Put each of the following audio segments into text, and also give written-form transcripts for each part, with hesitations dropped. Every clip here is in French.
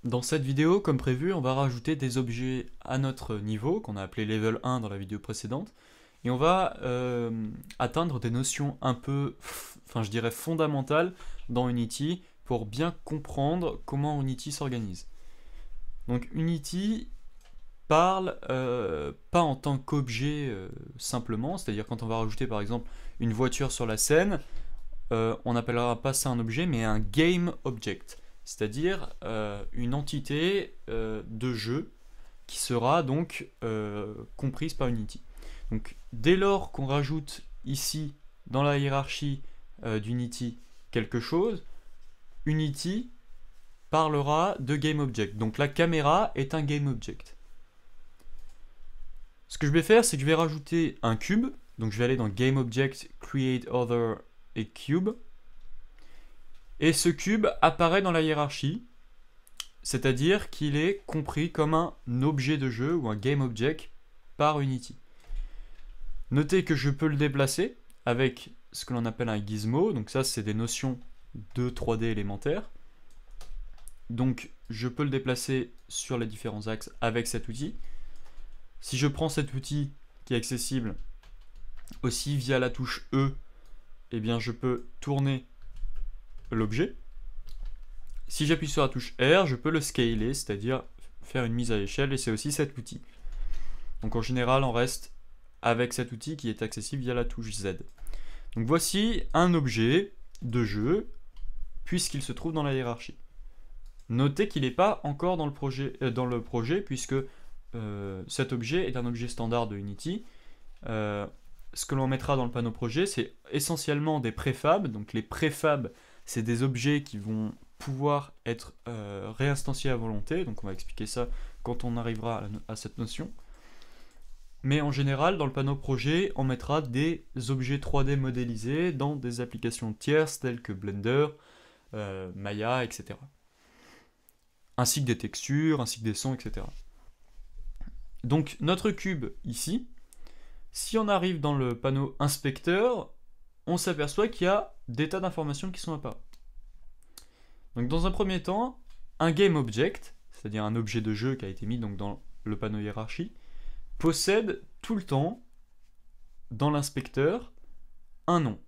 Dans cette vidéo, comme prévu, on va rajouter des objets à notre niveau, qu'on a appelé level 1 dans la vidéo précédente, et on va atteindre des notions un peu, enfin je dirais fondamentales dans Unity pour bien comprendre comment Unity s'organise. Donc Unity parle pas en tant qu'objet simplement, c'est-à-dire quand on va rajouter par exemple une voiture sur la scène, on n'appellera pas ça un objet, mais un game object, c'est-à-dire une entité de jeu qui sera donc comprise par Unity. Donc dès lors qu'on rajoute ici dans la hiérarchie d'Unity quelque chose, Unity parlera de game object. Donc la caméra est un game object. Ce que je vais faire, c'est que je vais rajouter un cube. Donc je vais aller dans game object, create other et cube. Et ce cube apparaît dans la hiérarchie, c'est-à-dire qu'il est compris comme un objet de jeu ou un game object par Unity. Notez que je peux le déplacer avec ce que l'on appelle un gizmo, donc ça c'est des notions de 3D élémentaires. Donc je peux le déplacer sur les différents axes avec cet outil. Si je prends cet outil qui est accessible aussi via la touche E, eh bien je peux tourner l'objet. Si j'appuie sur la touche R, je peux le scaler, c'est-à-dire faire une mise à l'échelle, et c'est aussi cet outil. Donc en général, on reste avec cet outil qui est accessible via la touche Z. Donc voici un objet de jeu, puisqu'il se trouve dans la hiérarchie. Notez qu'il n'est pas encore dans le projet puisque cet objet est un objet standard de Unity. Ce que l'on mettra dans le panneau projet, c'est essentiellement des préfabs. Donc les préfabs, c'est des objets qui vont pouvoir être réinstanciés à volonté. Donc on va expliquer ça quand on arrivera à cette notion. Mais en général, dans le panneau projet, on mettra des objets 3D modélisés dans des applications tierces telles que Blender, Maya, etc. Ainsi que des textures, ainsi que des sons, etc. Donc notre cube ici, si on arrive dans le panneau inspecteur, on s'aperçoit qu'il y a des tas d'informations qui sont apparues. Donc dans un premier temps, un game object, c'est-à-dire un objet de jeu qui a été mis donc dans le panneau hiérarchie, possède tout le temps, dans l'inspecteur, un nom.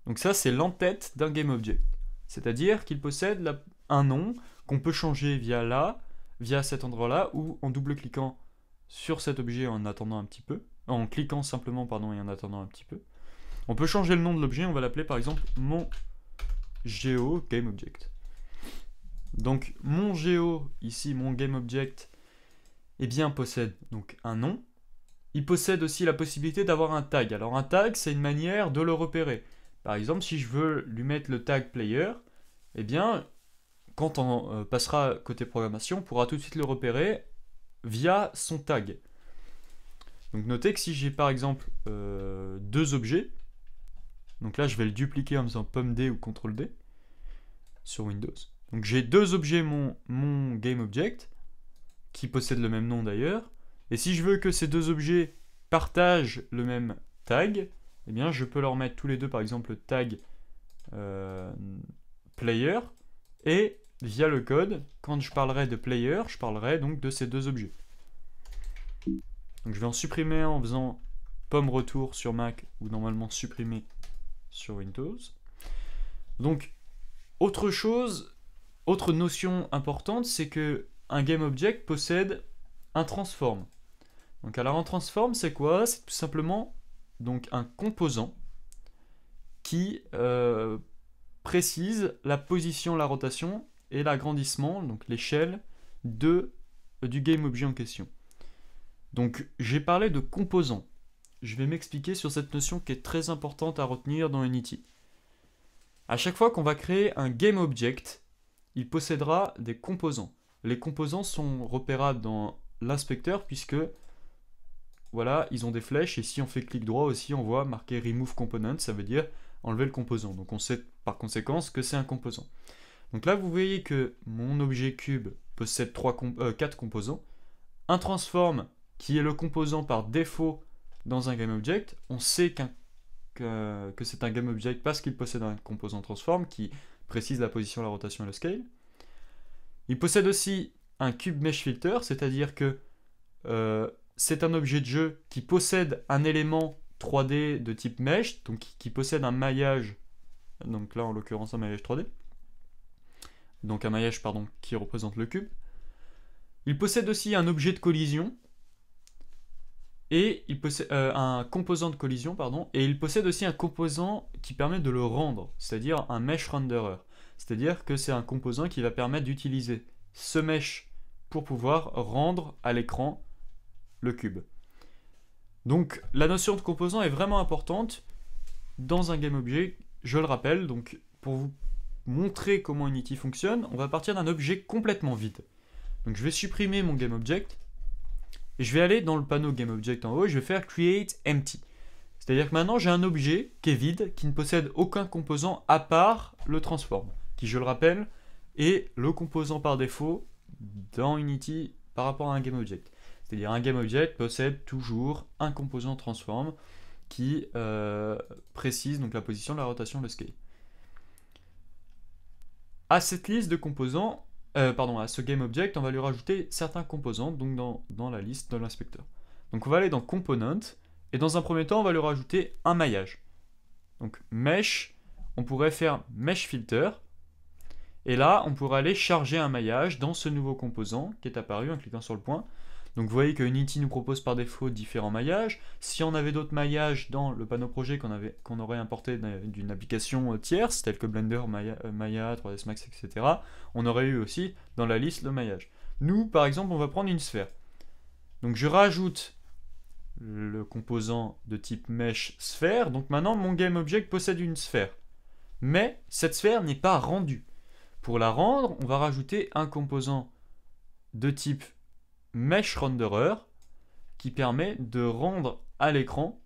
Donc ça c'est l'entête d'un game object. C'est-à-dire qu'il possède un nom qu'on peut changer via cet endroit-là, ou en double-cliquant sur cet objet en attendant un petit peu, en cliquant simplement pardon et en attendant un petit peu. On peut changer le nom de l'objet, on va l'appeler par exemple mon geo game object. Donc mon geo, ici mon game object, eh bien possède donc un nom. Il possède aussi la possibilité d'avoir un tag. Alors un tag, c'est une manière de le repérer. Par exemple, si je veux lui mettre le tag player, eh bien, quand on passera côté programmation, on pourra tout de suite le repérer via son tag. Donc notez que si j'ai par exemple deux objets, donc là je vais le dupliquer en faisant pomme-D ou CTRL-D sur Windows. Donc j'ai deux objets, mon GameObject, qui possèdent le même nom d'ailleurs, et si je veux que ces deux objets partagent le même tag, eh bien je peux leur mettre tous les deux par exemple le tag player, et via le code, quand je parlerai de player, je parlerai donc de ces deux objets. Donc je vais en supprimer en faisant pomme retour sur Mac, ou normalement supprimer sur Windows. Donc autre notion importante, c'est que un GameObject possède un transform. Donc alors un transform c'est quoi? C'est tout simplement donc un composant qui précise la position, la rotation et l'agrandissement, donc l'échelle du GameObject en question. Donc j'ai parlé de composants. Je vais m'expliquer sur cette notion qui est très importante à retenir dans Unity. À chaque fois qu'on va créer un GameObject, il possédera des composants. Les composants sont repérables dans l'inspecteur puisque voilà, ils ont des flèches, et si on fait clic droit aussi, on voit marqué Remove Component, ça veut dire enlever le composant. Donc on sait par conséquent que c'est un composant. Donc là, vous voyez que mon objet cube possède 4 composants. Un transform, qui est le composant par défaut dans un GameObject, on sait que c'est un GameObject parce qu'il possède un composant transform qui précise la position, la rotation et le scale. Il possède aussi un cube mesh filter, c'est-à-dire que c'est un objet de jeu qui possède un élément 3D de type mesh, donc qui possède un maillage, donc là en l'occurrence un maillage 3D, donc un maillage pardon, qui représente le cube. Il possède aussi un objet de collision, et il possède un composant de collision, pardon, et il possède aussi un composant qui permet de le rendre, c'est-à-dire un mesh renderer. C'est-à-dire que c'est un composant qui va permettre d'utiliser ce mesh pour pouvoir rendre à l'écran le cube. Donc la notion de composant est vraiment importante dans un GameObject, je le rappelle. Donc pour vous montrer comment Unity fonctionne, on va partir d'un objet complètement vide. Donc je vais supprimer mon GameObject et je vais aller dans le panneau GameObject en haut et je vais faire Create Empty. C'est-à-dire que maintenant j'ai un objet qui est vide, qui ne possède aucun composant à part le transform, qui je le rappelle est le composant par défaut dans Unity par rapport à un GameObject. C'est-à-dire un GameObject possède toujours un composant transform qui précise donc la position, la rotation, le scale. À cette liste de composants, à ce GameObject, on va lui rajouter certains composants donc dans la liste de l'inspecteur. Donc on va aller dans Component, et dans un premier temps, on va lui rajouter un maillage. Donc Mesh, on pourrait faire Mesh Filter, et là, on pourrait aller charger un maillage dans ce nouveau composant qui est apparu en cliquant sur le point. Donc vous voyez que Unity nous propose par défaut différents maillages. Si on avait d'autres maillages dans le panneau projet qu'on aurait importé d'une application tierce, telle que Blender, Maya, 3ds Max, etc., on aurait eu aussi dans la liste le maillage. Nous, par exemple, on va prendre une sphère. Donc je rajoute le composant de type Mesh sphère. Donc maintenant, mon GameObject possède une sphère. Mais cette sphère n'est pas rendue. Pour la rendre, on va rajouter un composant de type Mesh Renderer qui permet de rendre à l'écran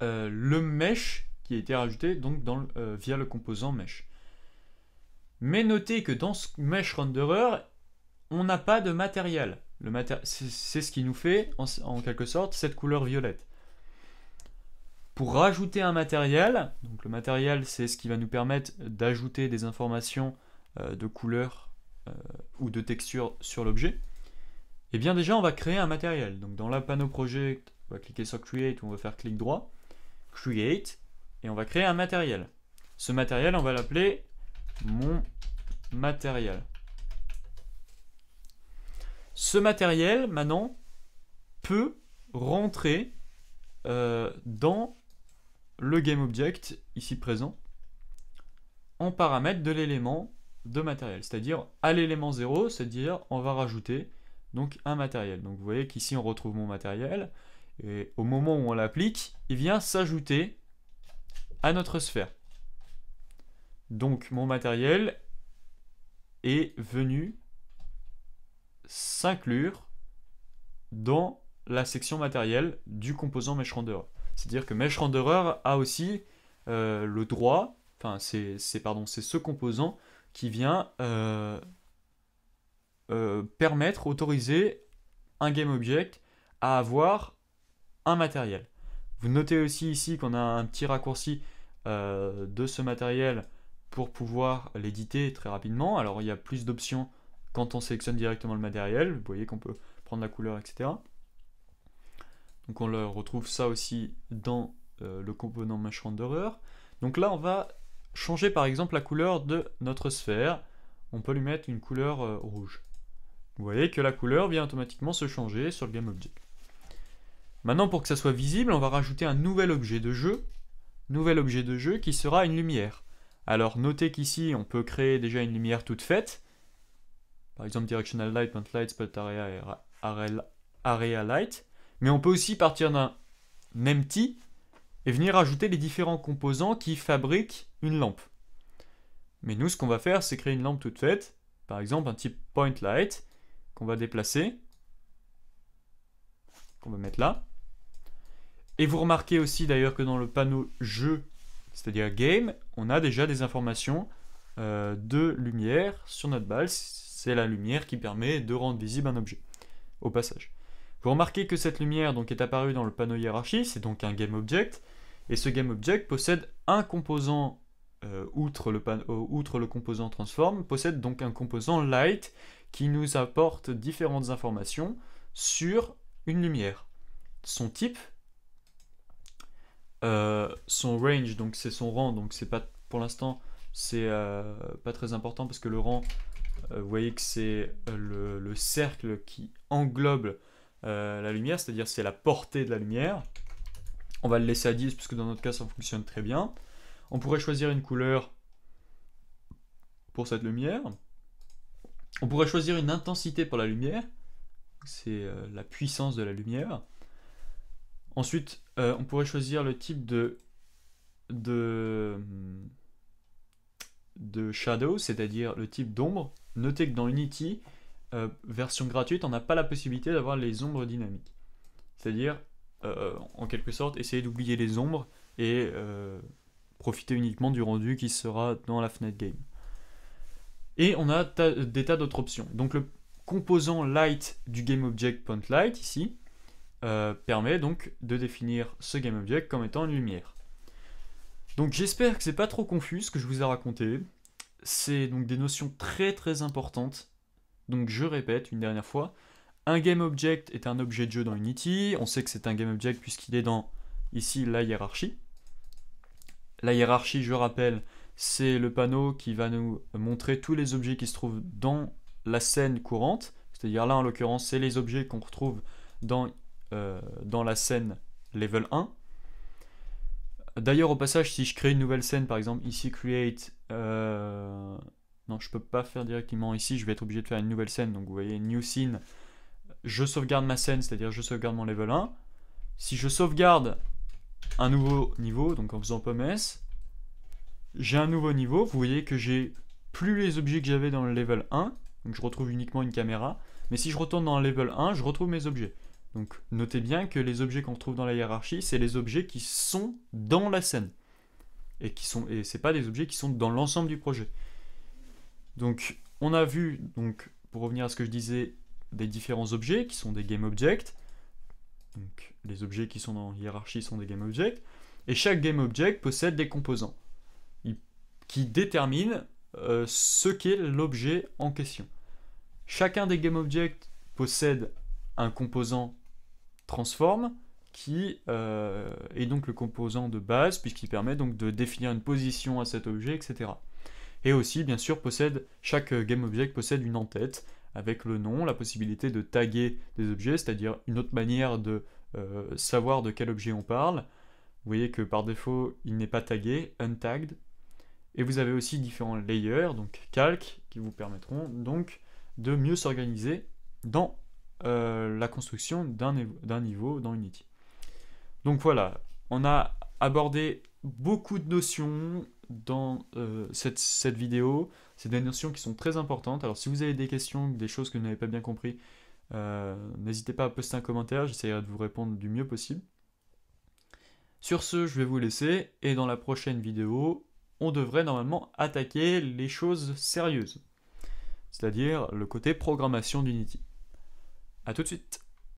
le mesh qui a été rajouté donc via le composant Mesh. Mais notez que dans ce Mesh Renderer, on n'a pas de matériel. C'est ce qui nous fait en quelque sorte cette couleur violette. Pour rajouter un matériel, donc le matériel c'est ce qui va nous permettre d'ajouter des informations de couleur ou de texture sur l'objet, et bien déjà on va créer un matériel. Donc dans la panneau project, on va cliquer sur Create ou on va faire clic droit, Create, et on va créer un matériel. Ce matériel on va l'appeler mon matériel. Ce matériel maintenant peut rentrer dans le GameObject ici présent en paramètre de l'élément de matériel, c'est-à-dire à l'élément 0, c'est-à-dire on va rajouter donc un matériel. Donc vous voyez qu'ici on retrouve mon matériel et au moment où on l'applique, il vient s'ajouter à notre sphère. Donc mon matériel est venu s'inclure dans la section matériel du composant Mesh Renderer. C'est-à-dire que Mesh Renderer a aussi le droit, enfin c'est ce composant qui vient permettre, autoriser un GameObject à avoir un matériel. Vous notez aussi ici qu'on a un petit raccourci de ce matériel pour pouvoir l'éditer très rapidement. Alors il y a plus d'options quand on sélectionne directement le matériel. Vous voyez qu'on peut prendre la couleur, etc. Donc on le retrouve ça aussi dans le composant Mesh Renderer. Donc là on va changer par exemple la couleur de notre sphère. On peut lui mettre une couleur rouge. Vous voyez que la couleur vient automatiquement se changer sur le GameObject. Maintenant pour que ça soit visible, on va rajouter un nouvel objet de jeu. Nouvel objet de jeu qui sera une lumière. Alors notez qu'ici on peut créer déjà une lumière toute faite. Par exemple Directional Light, Point Light, Spot Area Light. Mais on peut aussi partir d'un empty et venir ajouter les différents composants qui fabriquent une lampe. Mais nous, ce qu'on va faire, c'est créer une lampe toute faite. Par exemple, un type Point Light qu'on va déplacer, qu'on va mettre là. Et vous remarquez aussi d'ailleurs que dans le panneau Jeu, c'est-à-dire Game, on a déjà des informations de lumière sur notre balle. C'est la lumière qui permet de rendre visible un objet, au passage. Vous remarquez que cette lumière donc, est apparue dans le panneau hiérarchie, c'est donc un GameObject, et ce GameObject possède un composant outre le composant transform, possède donc un composant light qui nous apporte différentes informations sur une lumière. Son type, son range, donc c'est son rang, donc c'est pas, pour l'instant, c'est pas très important parce que le rang, vous voyez que c'est le cercle qui englobe la lumière, c'est-à-dire c'est la portée de la lumière. On va le laisser à 10 parce que dans notre cas ça fonctionne très bien. On pourrait choisir une couleur pour cette lumière. On pourrait choisir une intensité pour la lumière. C'est la puissance de la lumière. Ensuite, on pourrait choisir le type de shadow, c'est-à-dire le type d'ombre. Notez que dans Unity, version gratuite, on n'a pas la possibilité d'avoir les ombres dynamiques. C'est-à-dire, en quelque sorte, essayer d'oublier les ombres et profiter uniquement du rendu qui sera dans la fenêtre game. Et on a des tas d'autres options. Donc le composant light du GameObject.Light ici permet donc de définir ce GameObject comme étant une lumière. Donc j'espère que c'est pas trop confus ce que je vous ai raconté. C'est donc des notions très très importantes. Donc je répète une dernière fois, un GameObject est un objet de jeu dans Unity. On sait que c'est un GameObject puisqu'il est dans ici la hiérarchie. La hiérarchie, je rappelle, c'est le panneau qui va nous montrer tous les objets qui se trouvent dans la scène courante. C'est-à-dire là, en l'occurrence, c'est les objets qu'on retrouve dans la scène level 1. D'ailleurs, au passage, si je crée une nouvelle scène, par exemple, ici, create... non, je peux pas faire directement ici, je vais être obligé de faire une nouvelle scène. Donc, vous voyez, new scene, je sauvegarde ma scène, c'est-à-dire je sauvegarde mon level 1. Si je sauvegarde un nouveau niveau, donc en faisant pomm-s, j'ai un nouveau niveau. Vous voyez que j'ai plus les objets que j'avais dans le level 1, donc je retrouve uniquement une caméra. Mais si je retourne dans le level 1, je retrouve mes objets. Donc notez bien que les objets qu'on retrouve dans la hiérarchie, c'est les objets qui sont dans la scène. Et c'est pas des objets qui sont dans l'ensemble du projet. Donc on a vu, donc, pour revenir à ce que je disais, des différents objets qui sont des GameObjects. Donc les objets qui sont dans la hiérarchie sont des GameObjects. Et chaque GameObject possède des composants qui déterminent ce qu'est l'objet en question. Chacun des GameObjects possède un composant transform qui est donc le composant de base puisqu'il permet donc de définir une position à cet objet, etc. Et aussi, bien sûr, chaque GameObject possède une en-tête avec le nom, la possibilité de taguer des objets, c'est-à-dire une autre manière de savoir de quel objet on parle. Vous voyez que par défaut, il n'est pas tagué, untagged. Et vous avez aussi différents layers, donc calques, qui vous permettront donc de mieux s'organiser dans la construction d'un niveau dans Unity. Donc voilà, on a abordé beaucoup de notions dans cette vidéo. C'est des notions qui sont très importantes. Alors si vous avez des questions, des choses que vous n'avez pas bien compris, n'hésitez pas à poster un commentaire, j'essaierai de vous répondre du mieux possible. Sur ce, je vais vous laisser, et dans la prochaine vidéo, on devrait normalement attaquer les choses sérieuses, c'est-à-dire le côté programmation d'Unity. A tout de suite.